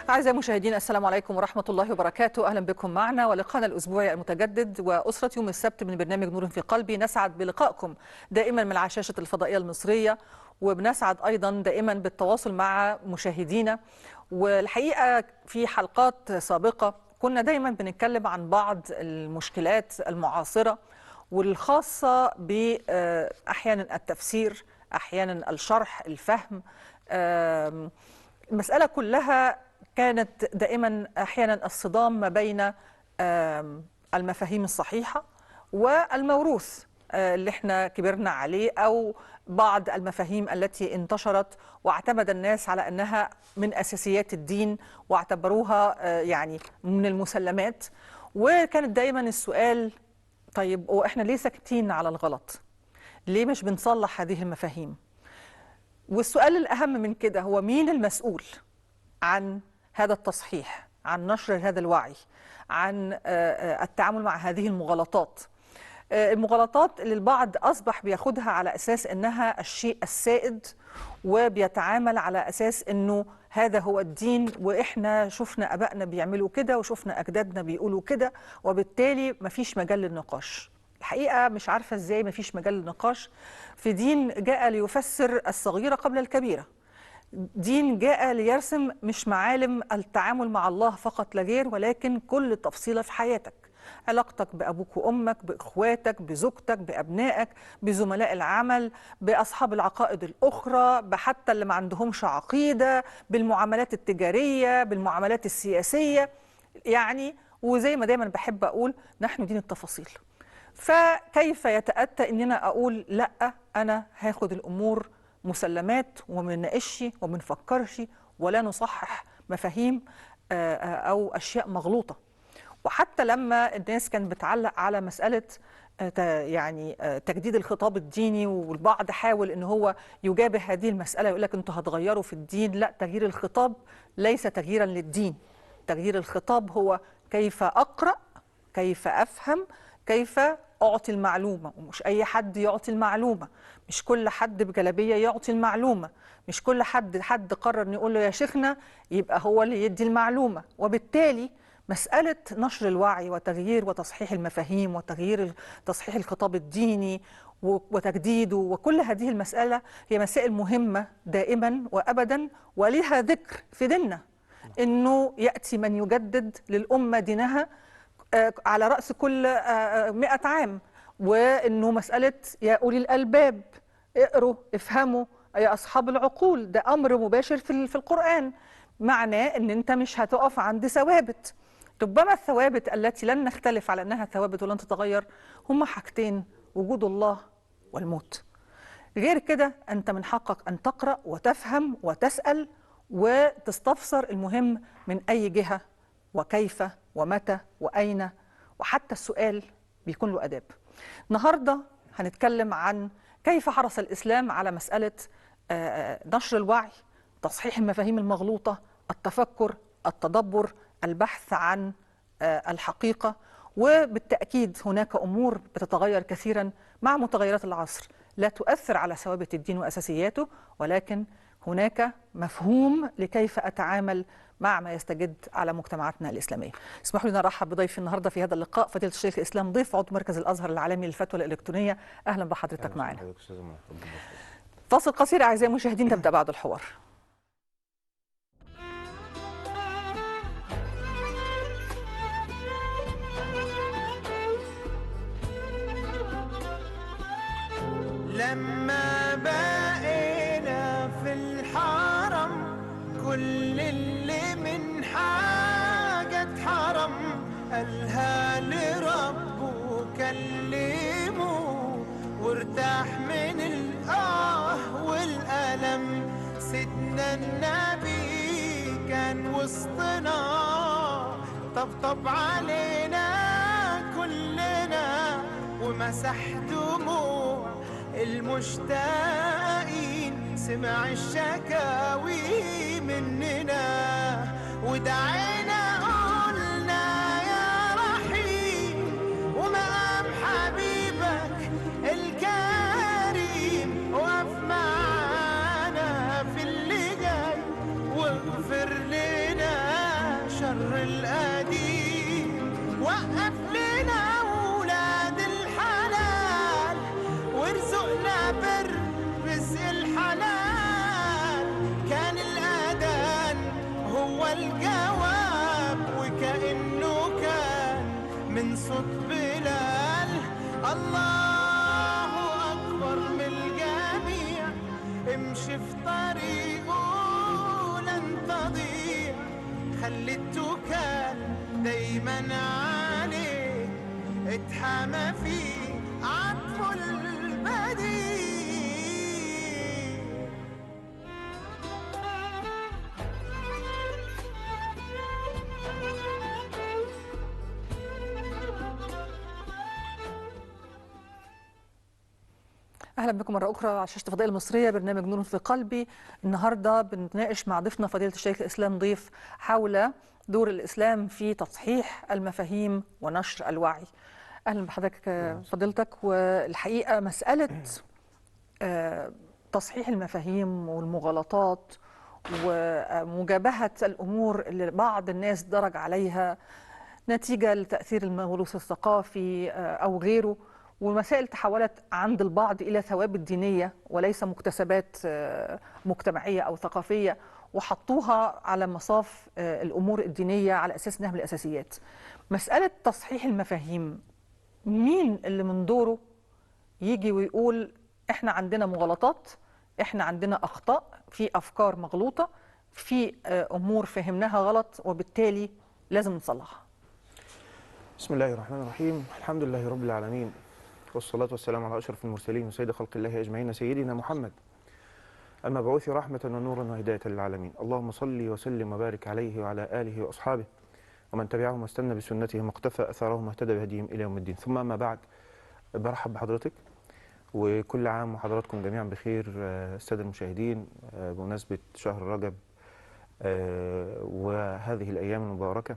أعزائي المشاهدين، السلام عليكم ورحمة الله وبركاته. أهلا بكم معنا ولقاءنا الأسبوعي المتجدد وأسرة يوم السبت من برنامج نور في قلبي. نسعد بلقائكم دائما من على شاشة الفضائية المصرية، وبنسعد أيضا دائما بالتواصل مع مشاهدينا. والحقيقة في حلقات سابقة كنا دائما بنتكلم عن بعض المشكلات المعاصرة والخاصة بأحيانا التفسير، أحيانا الشرح، الفهم. المسألة كلها كانت دائما أحيانا الصدام ما بين المفاهيم الصحيحة والموروث اللي احنا كبرنا عليه، أو بعض المفاهيم التي انتشرت واعتمد الناس على أنها من أساسيات الدين واعتبروها يعني من المسلمات. وكانت دائما السؤال: طيب وإحنا ليه ساكتين على الغلط؟ ليه مش بنصلح هذه المفاهيم؟ والسؤال الأهم من كده هو مين المسؤول عن هذا التصحيح، عن نشر هذا الوعي، عن التعامل مع هذه المغالطات اللي البعض أصبح بياخدها على أساس أنها الشيء السائد، وبيتعامل على أساس أنه هذا هو الدين، وإحنا شفنا أبائنا بيعملوا كده وشفنا أجدادنا بيقولوا كده، وبالتالي مفيش مجال للنقاش. الحقيقة مش عارفة إزاي مفيش مجال للنقاش في دين جاء ليفسر الصغيرة قبل الكبيرة، دين جاء ليرسم مش معالم التعامل مع الله فقط لا غير، ولكن كل تفصيلة في حياتك، علاقتك بأبوك وأمك، بإخواتك، بزوجتك، بأبنائك، بزملاء العمل، بأصحاب العقائد الأخرى، بحتى اللي ما عندهمش عقيدة، بالمعاملات التجارية، بالمعاملات السياسية. يعني وزي ما دايما بحب أقول نحن دين التفاصيل. فكيف يتأتى أننا أقول لأ، أنا هاخد الأمور مسلمات وما نناقش وما نفكرش ولا نصحح مفاهيم أو أشياء مغلوطة؟ وحتى لما الناس كانت بتعلق على مسألة يعني تجديد الخطاب الديني، والبعض حاول ان هو يجابه هذه المسألة، يقول لك انتوا هتغيروا في الدين. لا، تغيير الخطاب ليس تغييرا للدين. تغيير الخطاب هو كيف أقرأ، كيف أفهم، كيف أعطي المعلومة. ومش أي حد يعطي المعلومة، مش كل حد بجلبية يعطي المعلومة، مش كل حد قرر نقول له يا شيخنا يبقى هو اللي يدي المعلومة. وبالتالي مسألة نشر الوعي وتغيير وتصحيح المفاهيم وتغيير تصحيح الخطاب الديني وتجديده، وكل هذه المسألة هي مسائل مهمة دائما وأبدا، ولها ذكر في ديننا إنه يأتي من يجدد للأمة دينها على رأس كل 100 عام، وإنه مسألة يا أولي الألباب اقروا افهموا يا أصحاب العقول، ده أمر مباشر في القرآن. معناه إن أنت مش هتقف عند ثوابت. ربما الثوابت التي لن نختلف على أنها ثوابت ولن تتغير هما حاجتين: وجود الله والموت. غير كده أنت من حقك أن تقرأ وتفهم وتسأل وتستفسر المهم من أي جهة وكيف ومتى وأين، وحتى السؤال بيكون له أداب. النهاردة هنتكلم عن كيف حرص الإسلام على مسألة نشر الوعي، تصحيح المفاهيم المغلوطة، التفكر، التدبر، البحث عن الحقيقة. وبالتأكيد هناك أمور بتتغير كثيرا مع متغيرات العصر لا تؤثر على ثوابت الدين وأساسياته، ولكن هناك مفهوم لكيف أتعامل مع ما يستجد على مجتمعاتنا الإسلامية. اسمحوا لي نرحب بضيفي النهارده في هذا اللقاء فضيلة الشيخ الإسلام ضيف، عضو مركز الأزهر العالمي للفتوى الإلكترونية. أهلا بحضرتك معنا. فاصل قصير أعزائي المشاهدين، نبدأ بعد الحوار. لما بقينا في الحرم كل اللي من حاجة اتحرم قالها لربه كلمه وارتاح من والألم. سيدنا النبي كان وسطنا طبطب علينا كلنا ومسح دموع المشتاقين، سمع الشكاوي مننا ودعينا قلنا يا رحيم ومقام حبيبك الكريم وقف معانا في اللي جاي واغفر لنا صوت بلال. الله أكبر من الجميع، امشي في طريقه لن تضيع، خلي التوكال دايما عليه، اتحمى فيه عطف البديع. اهلا بكم مره اخرى على شاشه الفضائيه المصريه، برنامج نور في قلبي. النهارده بنتناقش مع ضيفنا فضيله الشيخ الاسلام ضيف حول دور الاسلام في تصحيح المفاهيم ونشر الوعي. اهلا بحضرتك فضيلتك. والحقيقه مساله تصحيح المفاهيم والمغالطات ومجابهه الامور اللي بعض الناس درج عليها نتيجه لتاثير الموروث الثقافي او غيره، ومسائل تحولت عند البعض إلى ثوابت دينية وليس مكتسبات مجتمعية أو ثقافية، وحطوها على مصاف الأمور الدينية على أساس إنها من الأساسيات. مسألة تصحيح المفاهيم، مين اللي من دوره يجي ويقول إحنا عندنا مغالطات، إحنا عندنا أخطاء، في أفكار مغلوطة، في أمور فهمناها غلط وبالتالي لازم نصلحها؟ بسم الله الرحمن الرحيم. الحمد لله رب العالمين، والصلاة والسلام على أشرف المرسلين وسيد خلق الله أجمعين، سيدنا محمد المبعوث رحمة ونورا وهداية للعالمين. اللهم صل وسلم وبارك عليه وعلى آله وأصحابه ومن تبعهم واستنى بسنتهم واقتفى أثرهم واهتدى بهديهم إلى يوم الدين. ثم أما بعد، برحب بحضرتك وكل عام وحضراتكم جميعا بخير. السادة المشاهدين، بمناسبة شهر رجب وهذه الأيام المباركة،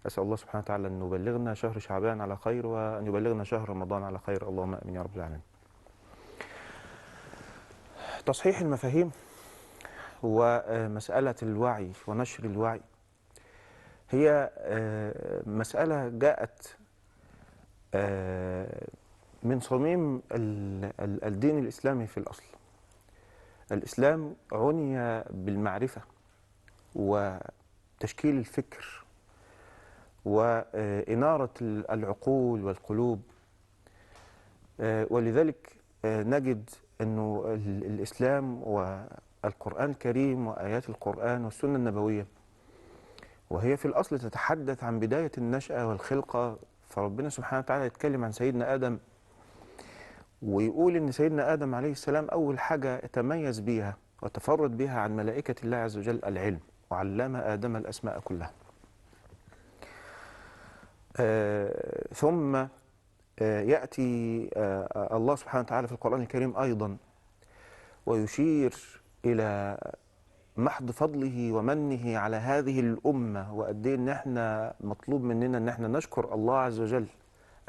أسأل الله سبحانه وتعالى أن يبلغنا شهر شعبان على خير وأن يبلغنا شهر رمضان على خير، اللهم آمين يا رب العالمين. تصحيح المفاهيم ومسألة الوعي ونشر الوعي هي مسألة جاءت من صميم الدين الإسلامي في الأصل. الإسلام عني بالمعرفة وتشكيل الفكر وإنارة العقول والقلوب، ولذلك نجد أنه الإسلام والقرآن الكريم وآيات القرآن والسنة النبوية، وهي في الأصل تتحدث عن بداية النشأة والخلقة. فربنا سبحانه وتعالى يتكلم عن سيدنا آدم ويقول إن سيدنا آدم عليه السلام أول حاجة تميز بها وتفرد بها عن ملائكة الله عز وجل العلم، وعلم آدم الأسماء كلها. ثم يأتي الله سبحانه وتعالى في القرآن الكريم أيضا ويشير إلى محض فضله ومنه على هذه الأمة، وقد إيه إن احنا مطلوب مننا إن احنا نشكر الله عز وجل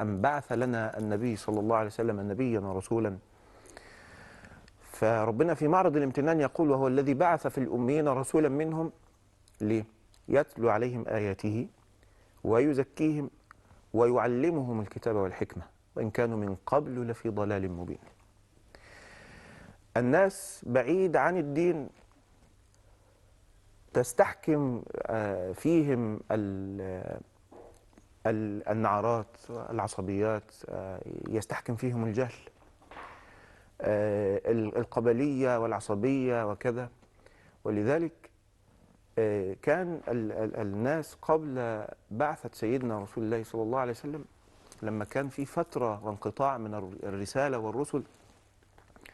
أن بعث لنا النبي صلى الله عليه وسلم نبيا ورسولا. فربنا في معرض الامتنان يقول: وهو الذي بعث في الأميين رسولا منهم ليه؟ يتلو عليهم آياته ويزكيهم ويعلمهم الكتاب والحكمة وإن كانوا من قبل لفي ضلال مبين. الناس بعيد عن الدين تستحكم فيهم النعرات والعصبيات، يستحكم فيهم الجهل، القبلية والعصبية وكذا. ولذلك كان الناس قبل بعثة سيدنا رسول الله صلى الله عليه وسلم، لما كان في فترة وانقطاع من الرسالة والرسل،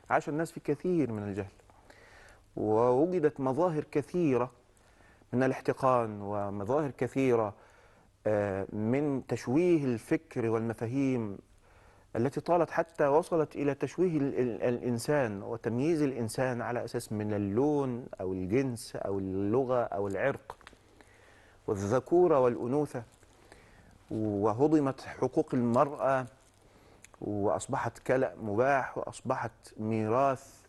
عاش الناس في كثير من الجهل، ووجدت مظاهر كثيرة من الاحتقان ومظاهر كثيرة من تشويه الفكر والمفاهيم التي طالت حتى وصلت إلى تشويه الإنسان وتمييز الإنسان على أساس من اللون أو الجنس أو اللغة أو العرق والذكورة والأنوثة، وهضمت حقوق المرأة وأصبحت كلأ مباح وأصبحت ميراث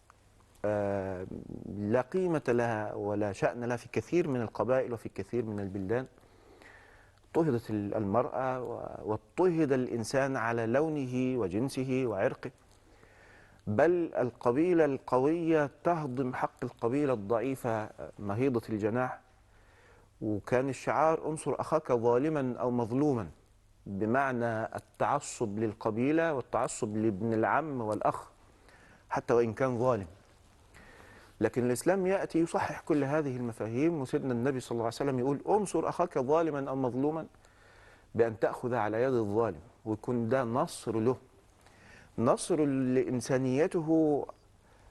لا قيمة لها ولا شأن لها في كثير من القبائل وفي كثير من البلدان. اضطهدت المرأة واضطهد الإنسان على لونه وجنسه وعرقه، بل القبيلة القوية تهضم حق القبيلة الضعيفة مهيضة الجناح، وكان الشعار: انصر أخاك ظالما أو مظلوما. بمعنى التعصب للقبيلة والتعصب لابن العم والأخ حتى وإن كان ظالم. لكن الإسلام يأتي يصحح كل هذه المفاهيم، وسيدنا النبي صلى الله عليه وسلم يقول انصر أخاك ظالما أو مظلوما بأن تأخذ على يد الظالم، ويكون ده نصر له، نصر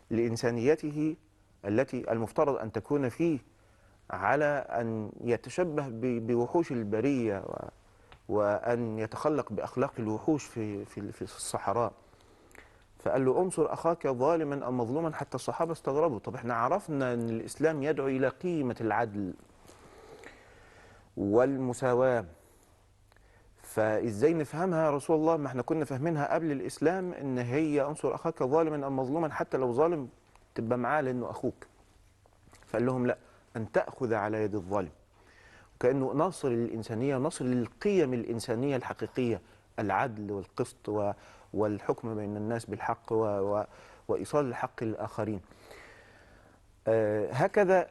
لإنسانيته التي المفترض أن تكون فيه، على أن يتشبه بوحوش البرية وأن يتخلق بأخلاق الوحوش في الصحراء. فقال له انصر أخاك ظالما أو مظلوما، حتى الصحابة استغربوا. طب احنا عرفنا أن الإسلام يدعو إلى قيمة العدل والمساواة، فإزاي نفهمها يا رسول الله؟ ما احنا كنا فاهمينها قبل الإسلام إن هي انصر أخاك ظالما أو مظلوما، حتى لو ظالم تبقى معاه لأنه أخوك. فقال لهم لا، أن تأخذ على يد الظالم، كأنه ناصر للإنسانية، ناصر للقيم الإنسانية الحقيقية، العدل والقسط والحكم بين الناس بالحق وإيصال الحق للآخرين. هكذا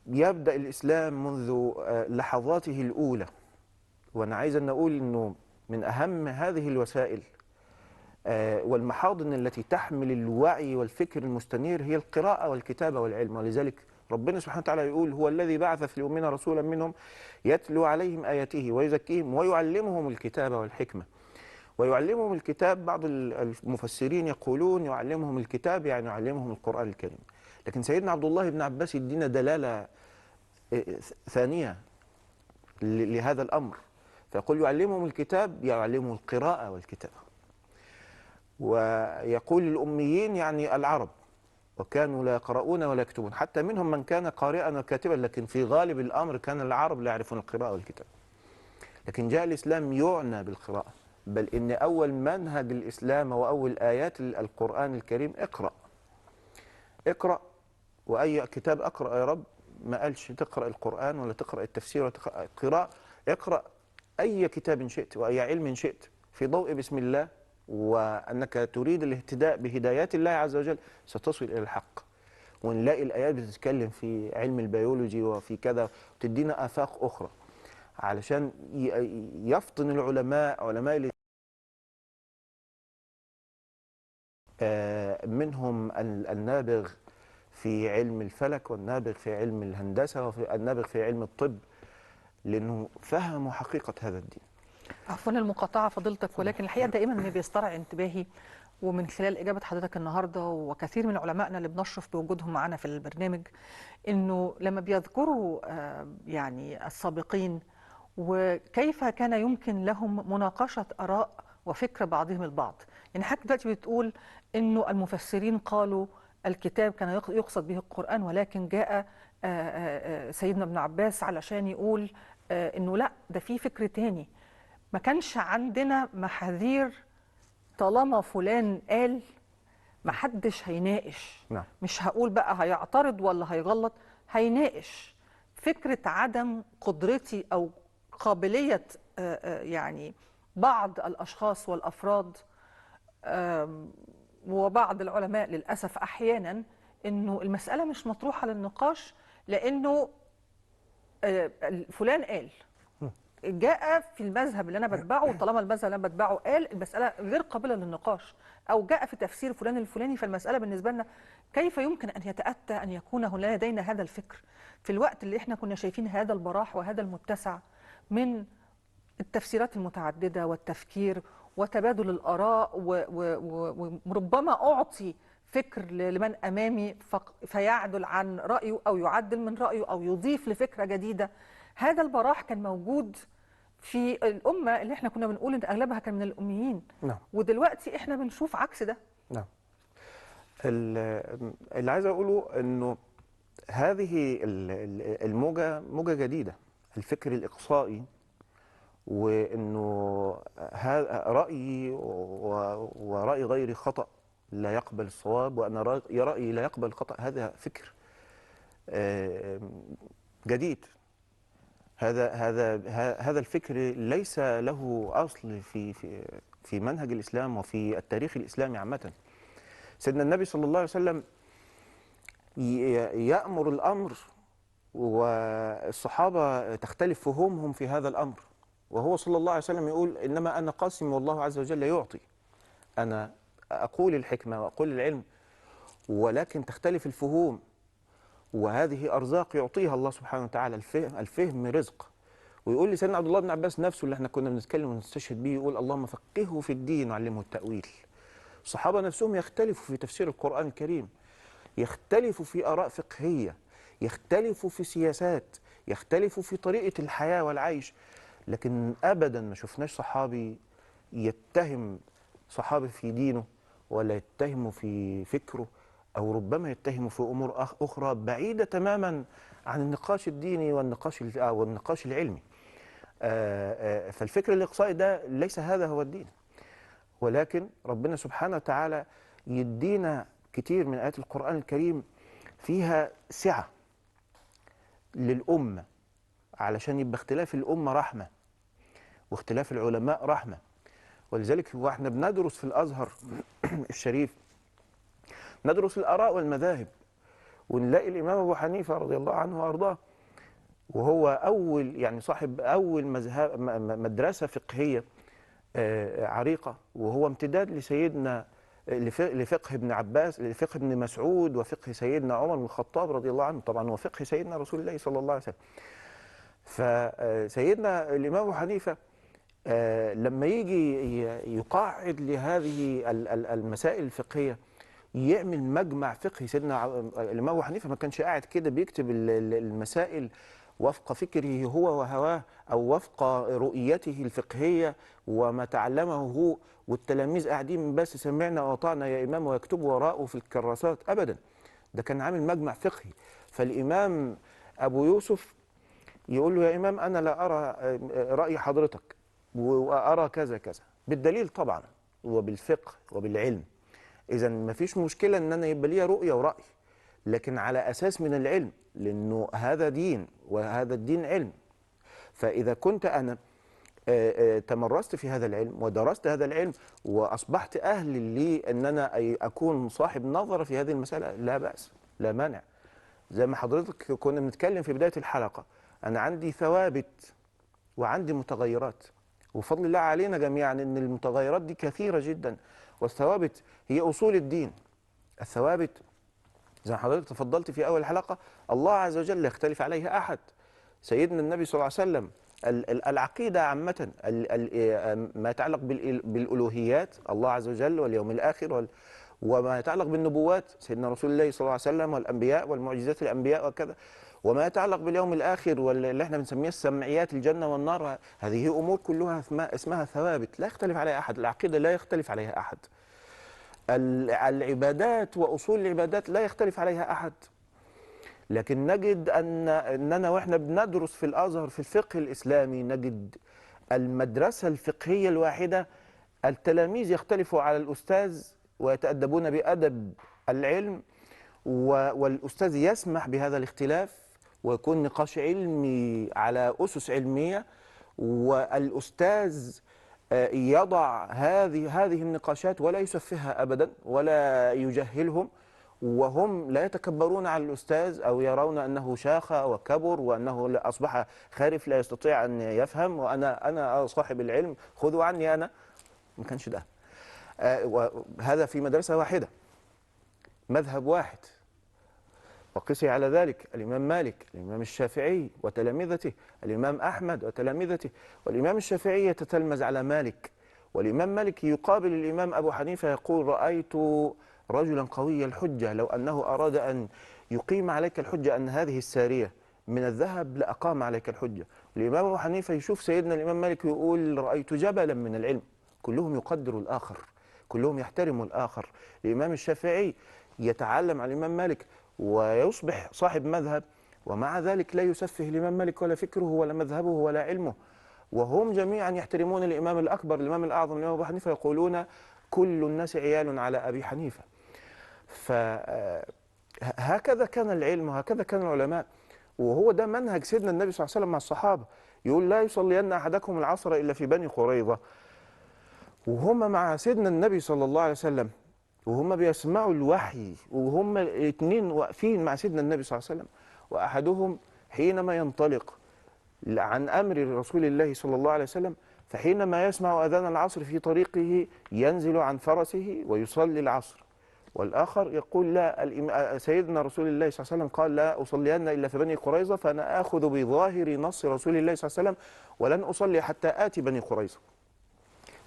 يبدأ الإسلام منذ لحظاته الأولى. وأنا عايز أن أقول أنه من أهم هذه الوسائل والمحاضن التي تحمل الوعي والفكر المستنير هي القراءة والكتابة والعلم. ولذلك ربنا سبحانه وتعالى يقول هو الذي بعث في الأمين رسولا منهم يتلو عليهم آياته ويزكيهم ويعلمهم الكتاب والحكمة. ويعلمهم الكتاب، بعض المفسرين يقولون يعلمهم الكتاب يعني يعلمهم القرآن الكريم، لكن سيدنا عبد الله بن عباس يدينا دلالة ثانية لهذا الأمر، فيقول يعلمهم الكتاب يعلمهم القراءة والكتابة. ويقول الأميين يعني العرب، وكانوا لا يقرؤون ولا يكتبون، حتى منهم من كان قارئا وكاتبا، لكن في غالب الأمر كان العرب لا يعرفون القراءة والكتابة. لكن جاء الإسلام يعنى بالقراءة، بل إن أول منهج الإسلام وأول آيات القرآن الكريم اقرأ. اقرأ، وأي كتاب أقرأ يا رب، ما قالش تقرأ القرآن ولا تقرأ التفسير ولا تقرأ القراءة. اقرأ أي كتاب شئت وأي علم شئت في ضوء بسم الله، وأنك تريد الاهتداء بهدايات الله عز وجل ستصل إلى الحق. ونلاقي الآيات بتتكلم في علم البيولوجي وفي كذا، وتدينا آفاق أخرى علشان يفطن العلماء، علماء منهم النابغ في علم الفلك، والنابغ في علم الهندسة، والنابغ في علم الطب، لأنه فهموا حقيقة هذا الدين. عفوا المقاطعة فضيلتك، ولكن الحقيقة دائما ما بيسترعي انتباهي، ومن خلال إجابة حضرتك النهاردة وكثير من علمائنا اللي بنشرف بوجودهم معنا في البرنامج، إنه لما بيذكروا يعني السابقين وكيف كان يمكن لهم مناقشة آراء وفكر بعضهم البعض. يعني حضرتك دلوقتي بتقول إنه المفسرين قالوا الكتاب كان يقصد به القرآن، ولكن جاء سيدنا ابن عباس علشان يقول إنه لا، ده في فكر تاني. ما كانش عندنا محاذير، طالما فلان قال ما حدش هيناقش. نعم. مش هقول بقى هيعترض ولا هيغلط، هيناقش. فكرة عدم قدرتي أو قابلية يعني بعض الأشخاص والأفراد وبعض العلماء للأسف أحيانا إنه المسألة مش مطروحة للنقاش، لأنه فلان قال جاء في المذهب اللي أنا بتبعه، طالما المذهب اللي أنا بتبعه قال المسألة غير قابلة للنقاش، أو جاء في تفسير فلان الفلاني، فالمسألة بالنسبة لنا كيف يمكن أن يتأتى أن يكون لدينا هذا الفكر في الوقت اللي احنا كنا شايفين هذا البراح وهذا المتسع من التفسيرات المتعددة والتفكير وتبادل الآراء، وربما أعطي فكر لمن أمامي فيعدل عن رأيه أو يعدل من رأيه أو يضيف لفكرة جديدة. هذا البراح كان موجود في الأمة اللي احنا كنا بنقول إن أغلبها كان من الأميين. نعم. ودلوقتي احنا بنشوف عكس ده. نعم. اللي عايز أقوله إنه هذه الموجة موجة جديدة، الفكر الإقصائي، وإنه رأيي ورأي غيري خطأ لا يقبل الصواب، وأن رأيي لا يقبل الخطأ، هذا فكر جديد. هذا الفكر ليس له أصل في منهج الإسلام وفي التاريخ الإسلامي عامة. سيدنا النبي صلى الله عليه وسلم يأمر الأمر، والصحابة تختلف فهومهم في هذا الأمر، وهو صلى الله عليه وسلم يقول إنما أنا قاسم والله عز وجل يعطي. أنا أقول الحكمة وأقول العلم، ولكن تختلف الفهوم، وهذه أرزاق يعطيها الله سبحانه وتعالى. الفهم رزق. ويقول لسيدنا عبد الله بن عباس نفسه اللي احنا كنا بنتكلم ونستشهد بيه، يقول اللهم فقهه في الدين وعلمه التأويل. الصحابة نفسهم يختلفوا في تفسير القرآن الكريم، يختلفوا في آراء فقهية، يختلفوا في سياسات، يختلفوا في طريقة الحياة والعيش، لكن أبدا ما شفناش صحابي يتهم صحابي في دينه ولا يتهمه في فكره، أو ربما يتهمه في أمور أخرى بعيدة تماما عن النقاش الديني والنقاش العلمي. فالفكر الإقصائي ده ليس هذا هو الدين، ولكن ربنا سبحانه وتعالى يدينا كتير من آيات القرآن الكريم فيها سعة للأمة، علشان يبقى اختلاف الأمة رحمة واختلاف العلماء رحمة. ولذلك هو احنا بندرس في الأزهر الشريف، ندرس الآراء والمذاهب، ونلاقي الإمام أبو حنيفة رضي الله عنه وأرضاه، وهو أول يعني صاحب أول مدرسة فقهية عريقة، وهو امتداد لسيدنا لفقه ابن عباس، لفقه ابن مسعود، وفقه سيدنا عمر بن الخطاب رضي الله عنه طبعا، وفقه سيدنا رسول الله صلى الله عليه وسلم. فسيدنا الإمام أبو حنيفة لما يجي يقاعد لهذه المسائل الفقهية، يعمل مجمع فقهي. سيدنا الإمام أبو حنيفة ما كانش قاعد كده بيكتب المسائل وفق فكره هو وهواه، أو وفق رؤيته الفقهية وما تعلمه هو، والتلاميذ قاعدين بس سمعنا وأطعنا يا إمام ويكتبوا وراءه في الكراسات. أبدا، ده كان عامل مجمع فقهي. فالإمام أبو يوسف يقول له يا إمام أنا لا أرى رأي حضرتك، وأرى كذا كذا، بالدليل طبعا وبالفقه وبالعلم. إذا ما فيش مشكلة إن أنا يبقى ليا رؤية ورأي، لكن على أساس من العلم، لأنه هذا دين وهذا الدين علم. فإذا كنت أنا تمرست في هذا العلم ودرست هذا العلم وأصبحت أهل لي أن أنا أكون صاحب نظرة في هذه المسألة، لا بأس، لا مانع. زي ما حضرتك كنا بنتكلم في بداية الحلقة، أنا عندي ثوابت وعندي متغيرات، وفضل الله علينا جميعا أن المتغيرات دي كثيرة جدا، والثوابت هي أصول الدين. الثوابت زي ما حضرتك تفضلت في أول الحلقة، الله عز وجل لا يختلف عليها أحد. سيدنا النبي صلى الله عليه وسلم، العقيدة عامة، ما يتعلق بالألوهيات الله عز وجل واليوم الآخر، وما يتعلق بالنبوات سيدنا رسول الله صلى الله عليه وسلم، والأنبياء والمعجزات الأنبياء وكذا، وما يتعلق باليوم الآخر واللي احنا بنسميها السمعيات، الجنة والنار، هذه أمور كلها اسمها ثوابت لا يختلف عليها أحد. العقيدة لا يختلف عليها أحد. العبادات وأصول العبادات لا يختلف عليها أحد. لكن نجد أننا وإحنا بندرس في الأزهر في الفقه الإسلامي، نجد المدرسة الفقهية الواحدة التلاميذ يختلفوا على الأستاذ ويتأدبون بأدب العلم، والأستاذ يسمح بهذا الاختلاف ويكون نقاش علمي على أسس علمية، والأستاذ يضع هذه النقاشات ولا يسفهها أبدا ولا يجهلهم، وهم لا يتكبرون على الأستاذ أو يرون أنه شاخ وكبر وأنه أصبح خارف لا يستطيع أن يفهم، وأنا صاحب العلم خذوا عني أنا. ما كانش ده. هذا في مدرسة واحدة، مذهب واحد. وقسي على ذلك الإمام مالك، الإمام الشافعي وتلامذته، الإمام أحمد وتلامذته. والإمام الشافعي يتتلمذ على مالك، والإمام مالك يقابل الإمام أبو حنيفة يقول رأيت رجلا قوي الحجة، لو أنه أراد أن يقيم عليك الحجة أن هذه السارية من الذهب لأقام عليك الحجة. الإمام أبو حنيفة يشوف سيدنا الإمام مالك ويقول رأيت جبلا من العلم. كلهم يقدروا الآخر، كلهم يحترموا الآخر. الإمام الشافعي يتعلم على الإمام مالك ويصبح صاحب مذهب، ومع ذلك لا يسفه الإمام مالك ولا فكره ولا مذهبه ولا علمه، وهم جميعا يحترمون الإمام الأكبر الإمام الأعظم الإمام أبو حنيفة، يقولون كل الناس عيال على أبي حنيفة. فهكذا كان العلم وهكذا كان العلماء، وهو ده منهج سيدنا النبي صلى الله عليه وسلم مع الصحابة. يقول لا يصلين أحدكم العصر إلا في بني قريظة، وهم مع سيدنا النبي صلى الله عليه وسلم وهم بيسمعوا الوحي، وهم الاثنين واقفين مع سيدنا النبي صلى الله عليه وسلم، وأحدهم حينما ينطلق عن أمر رسول الله صلى الله عليه وسلم، فحينما يسمع أذان العصر في طريقه ينزل عن فرسه ويصلي العصر. والآخر يقول لا، سيدنا رسول الله صلى الله عليه وسلم قال لا أصلين إلا في بني قريظة، فأنا آخذ بظاهر نص رسول الله صلى الله عليه وسلم ولن أصلي حتى آتي بني قريظة.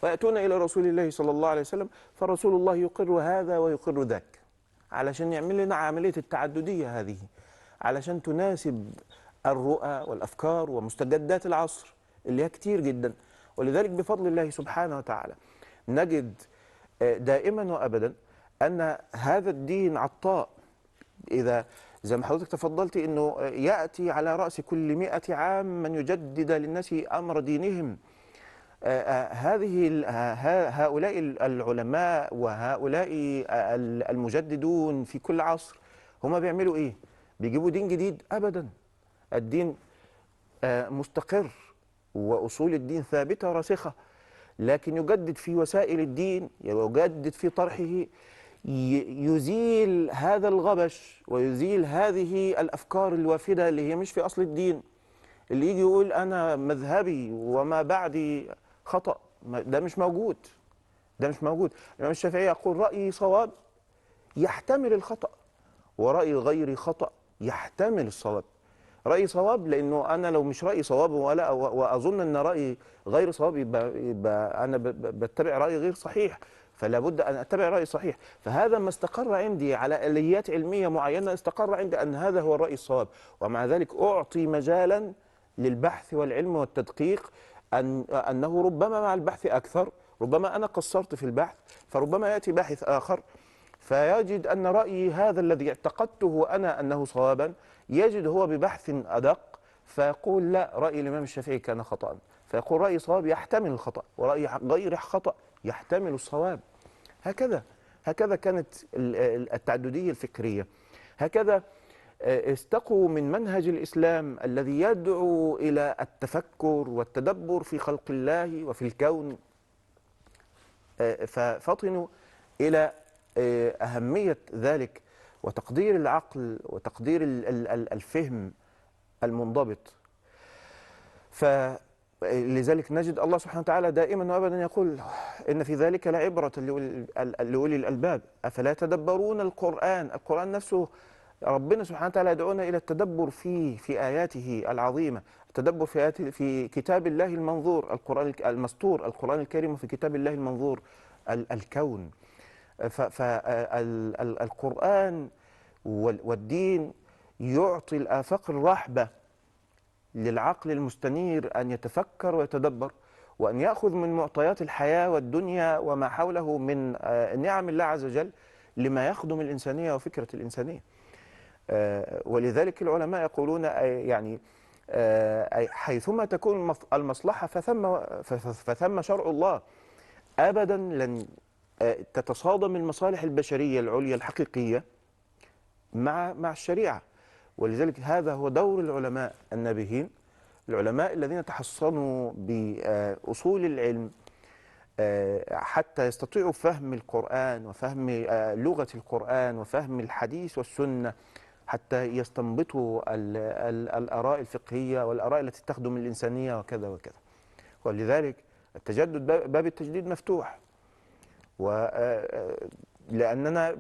ويأتون إلى رسول الله صلى الله عليه وسلم، فرسول الله يقر هذا ويقر ذاك، علشان يعمل لنا عملية التعددية هذه، علشان تناسب الرؤى والأفكار ومستجدات العصر اللي هي كتير جدا. ولذلك بفضل الله سبحانه وتعالى نجد دائما وأبدا أن هذا الدين عطاء. إذا زي ما حضرتك تفضلت أنه يأتي على رأس كل 100 عام من يجدد للناس أمر دينهم، هؤلاء العلماء وهؤلاء المجددون في كل عصر هم بيعملوا إيه؟ بيجيبوا دين جديد؟ أبدا، الدين مستقر وأصول الدين ثابتة راسخة، لكن يجدد في وسائل الدين، يجدد في طرحه، يزيل هذا الغبش ويزيل هذه الأفكار الوافدة اللي هي مش في أصل الدين. اللي يجي يقول أنا مذهبي وما بعدي خطأ، ده مش موجود، ده مش موجود. الإمام الشافعي يقول رأيي صواب يحتمل الخطأ، ورأي غيري خطأ يحتمل الصواب. رأيي صواب لأنه أنا لو مش رأيي صواب وأظن أن رأيي غير صواب يبقى أنا بتبع رأي غير صحيح، فلا بد أن أتبع رأي صحيح. فهذا ما استقر عندي على آليات علمية معينة، استقر عندي أن هذا هو الرأي الصواب، ومع ذلك أعطي مجالا للبحث والعلم والتدقيق، أنه ربما مع البحث أكثر، ربما أنا قصرت في البحث، فربما يأتي باحث آخر فيجد أن رأيي هذا الذي اعتقدته أنا أنه صوابا يجد هو ببحث أدق فيقول لا، رأي الإمام الشافعي كان خطأ، فيقول رأي صواب يحتمل الخطأ، ورأي غير خطأ يحتمل الصواب. هكذا كانت التعددية الفكرية. هكذا استقوا من منهج الإسلام الذي يدعو إلى التفكر والتدبر في خلق الله وفي الكون، ففطنوا إلى أهمية ذلك وتقدير العقل وتقدير الفهم المنضبط. فلذلك نجد الله سبحانه وتعالى دائما وابدا يقول إن في ذلك لعبرة لأولي الألباب أفلا يتدبرون القرآن. القرآن نفسه ربنا سبحانه وتعالى يدعونا إلى التدبر في آياته العظيمة، التدبر في كتاب الله المنظور، القرآن المسطور، القرآن الكريم، في كتاب الله المنظور الكون. فالقرآن والدين يعطي الآفاق الرحبة للعقل المستنير أن يتفكر ويتدبر، وأن يأخذ من معطيات الحياة والدنيا وما حوله من نعم الله عز وجل لما يخدم الإنسانية وفكرة الإنسانية. ولذلك العلماء يقولون يعني حيثما تكون المصلحة فثم شرع الله. أبدا لن تتصادم المصالح البشرية العليا الحقيقية مع الشريعة. ولذلك هذا هو دور العلماء النابهين، العلماء الذين تحصنوا بأصول العلم حتى يستطيعوا فهم القرآن وفهم لغة القرآن وفهم الحديث والسنة، حتى يستنبطوا الآراء الفقهية والآراء التي تخدم الإنسانية وكذا وكذا. ولذلك التجدد، باب التجديد مفتوح، لأننا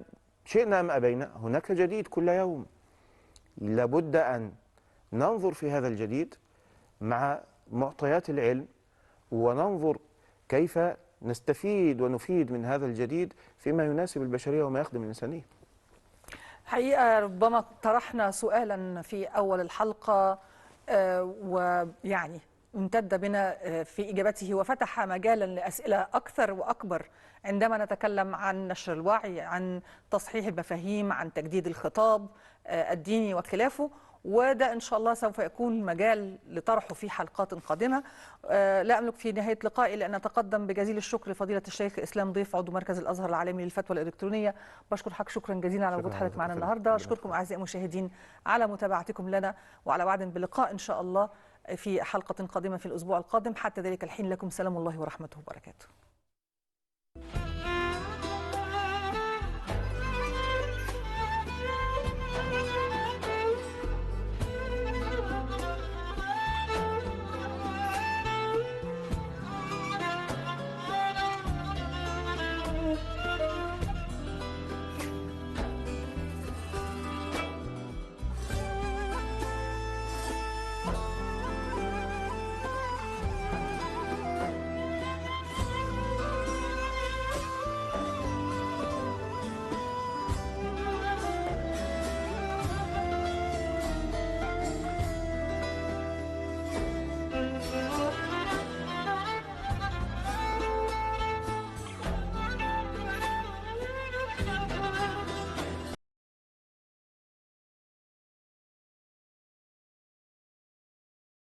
شئنا أم أبينا هناك جديد كل يوم، لابد أن ننظر في هذا الجديد مع معطيات العلم، وننظر كيف نستفيد ونفيد من هذا الجديد فيما يناسب البشرية وما يخدم الإنسانية. حقيقة ربما طرحنا سؤالا في أول الحلقة ويعني امتد بنا في إجابته وفتح مجالا لأسئلة أكثر وأكبر عندما نتكلم عن نشر الوعي، عن تصحيح المفاهيم، عن تجديد الخطاب الديني وخلافه، وده إن شاء الله سوف يكون مجال لطرحه في حلقات قادمة. لا أملك في نهاية لقائي لأن أتقدم بجزيل الشكر لفضيلة الشيخ إسلام ضيف عضو مركز الأزهر العالمي للفتوى الإلكترونية. بشكر حضرتك شكرا جزيلا على وجود حضرتك معنا النهارده. أشكركم أعزائي المشاهدين على متابعتكم لنا، وعلى وعد بلقاء إن شاء الله في حلقة قادمة في الأسبوع القادم. حتى ذلك الحين لكم سلام الله ورحمته وبركاته.